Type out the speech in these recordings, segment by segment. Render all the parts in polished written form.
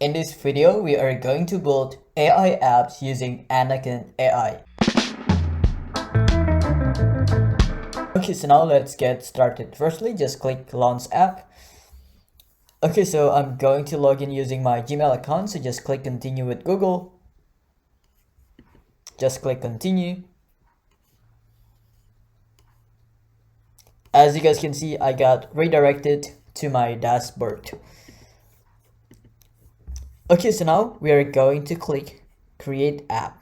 In this video, we are going to build AI apps using Anakin AI. Okay, so now let's get started. Firstly, just click Launch App. Okay, so I'm going to log in using my Gmail account, so just click Continue with Google. Just click Continue. As you guys can see, I got redirected to my dashboard. Okay, so now we are going to click Create App.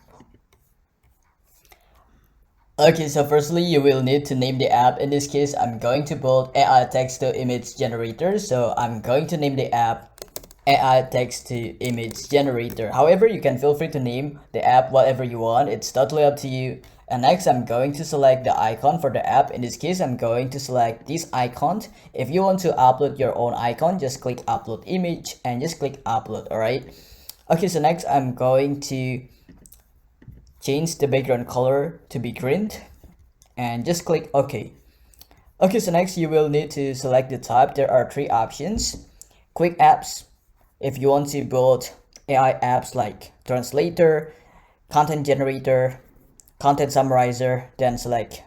Okay, so firstly, you will need to name the app. In this case, I'm going to build AI text to image generator. So I'm going to name the app AI text to image generator. However, you can feel free to name the app whatever you want. It's totally up to you. And next, I'm going to select the icon for the app. In this case, I'm going to select this icon. If you want to upload your own icon, just click upload image and just click upload. All right. Okay, so next, I'm going to change the background color to be green and just click OK. Okay, so next you will need to select the type. There are three options. Quick apps, if you want to build AI apps like translator, content generator, content summarizer, then select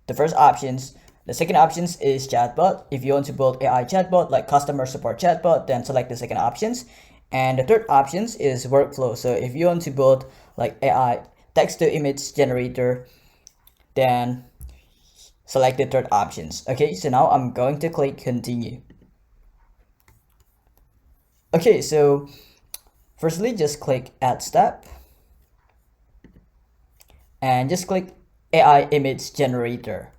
the first options. The second options is chatbot. If you want to build AI chatbot like customer support chatbot, then select the second options. And the third options is workflow. So if you want to build like AI text to image generator, then select the third options. Okay, so now I'm going to click continue. Okay, so firstly, just click add step and just click AI image generator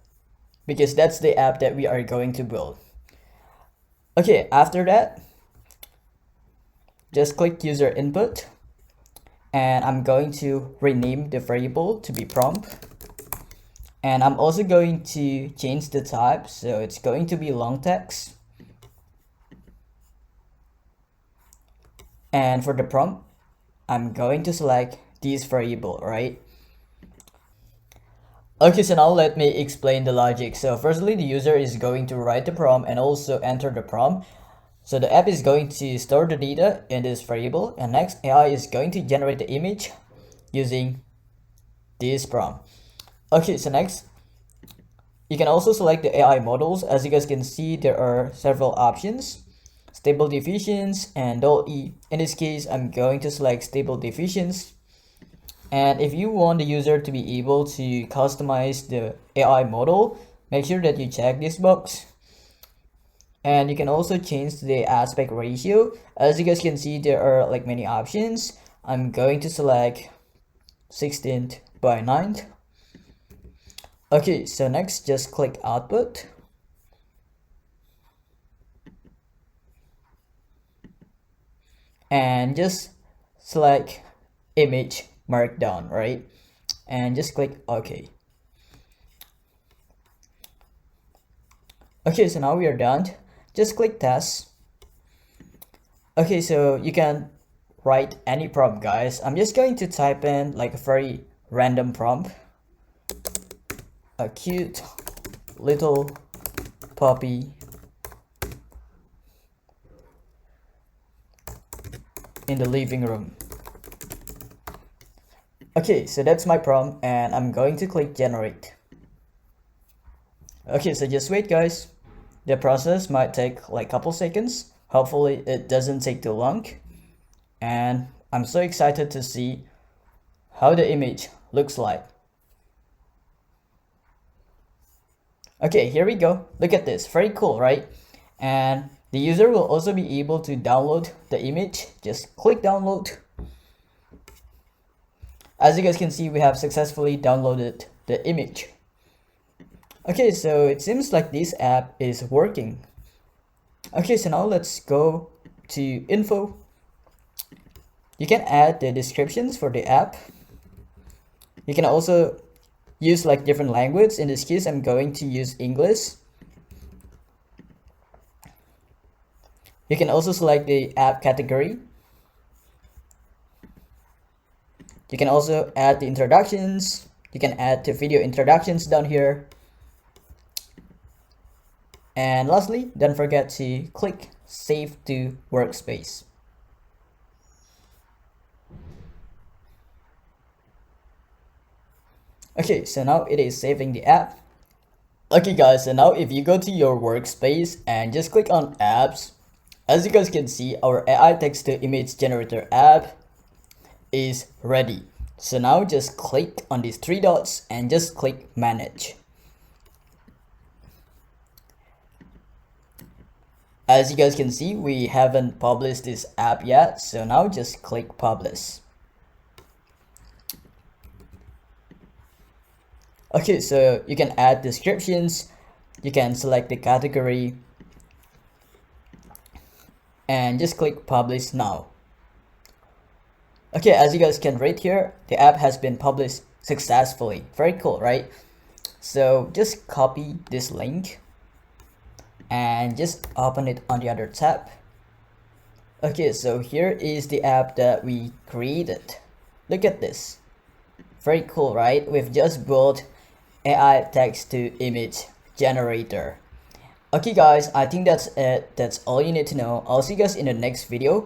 because that's the app that we are going to build. Okay, after that, just click user input and I'm going to rename the variable to be prompt. And I'm also going to change the type, so it's going to be long text. And for the prompt, I'm going to select this variable, right? Okay, so now let me explain the logic. So firstly, the user is going to write the prompt and also enter the prompt. So the app is going to store the data in this variable, and next AI is going to generate the image using this prompt. Okay, so next, you can also select the AI models. As you guys can see, there are several options. Stable Diffusions and DALL-E. In this case, I'm going to select Stable Diffusions. And if you want the user to be able to customize the AI model, make sure that you check this box. And you can also change the aspect ratio. As you guys can see, there are like many options. I'm going to select 16:9. Okay, so next, just click output. And just select image markdown, right? And just click OK. Okay, so now we are done. Just click test. Okay, so you can write any prompt, guys. I'm just going to type in like a very random prompt. A cute little puppy in the living room. Okay, so that's my prompt and I'm going to click generate. Okay, so just wait, guys. The process might take like a couple seconds. Hopefully it doesn't take too long. And I'm so excited to see how the image looks like. Okay, here we go. Look at this, very cool, right? And the user will also be able to download the image. Just click download. As you guys can see, we have successfully downloaded the image. Okay, so it seems like this app is working. Okay, so now let's go to info. You can add the descriptions for the app. You can also use like different language. In this case, I'm going to use English. You can also select the app category. You can also add the introductions. You can add the video introductions down here. And lastly, don't forget to click Save to Workspace. Okay, so now it is saving the app. Okay guys, so now if you go to your workspace and just click on apps, as you guys can see, our AI text to image generator app is ready. So now just click on these three dots and just click manage. As you guys can see, we haven't published this app yet, so now just click publish. Okay, so you can add descriptions, you can select the category, and just click publish now. Okay, as you guys can read here, the app has been published successfully. Very cool, right? So just copy this link and just open it on the other tab. Okay, so here is the app that we created. Look at this. Very cool, right? We've just built AI text to image generator. Okay guys, I think that's it. That's all you need to know. I'll see you guys in the next video.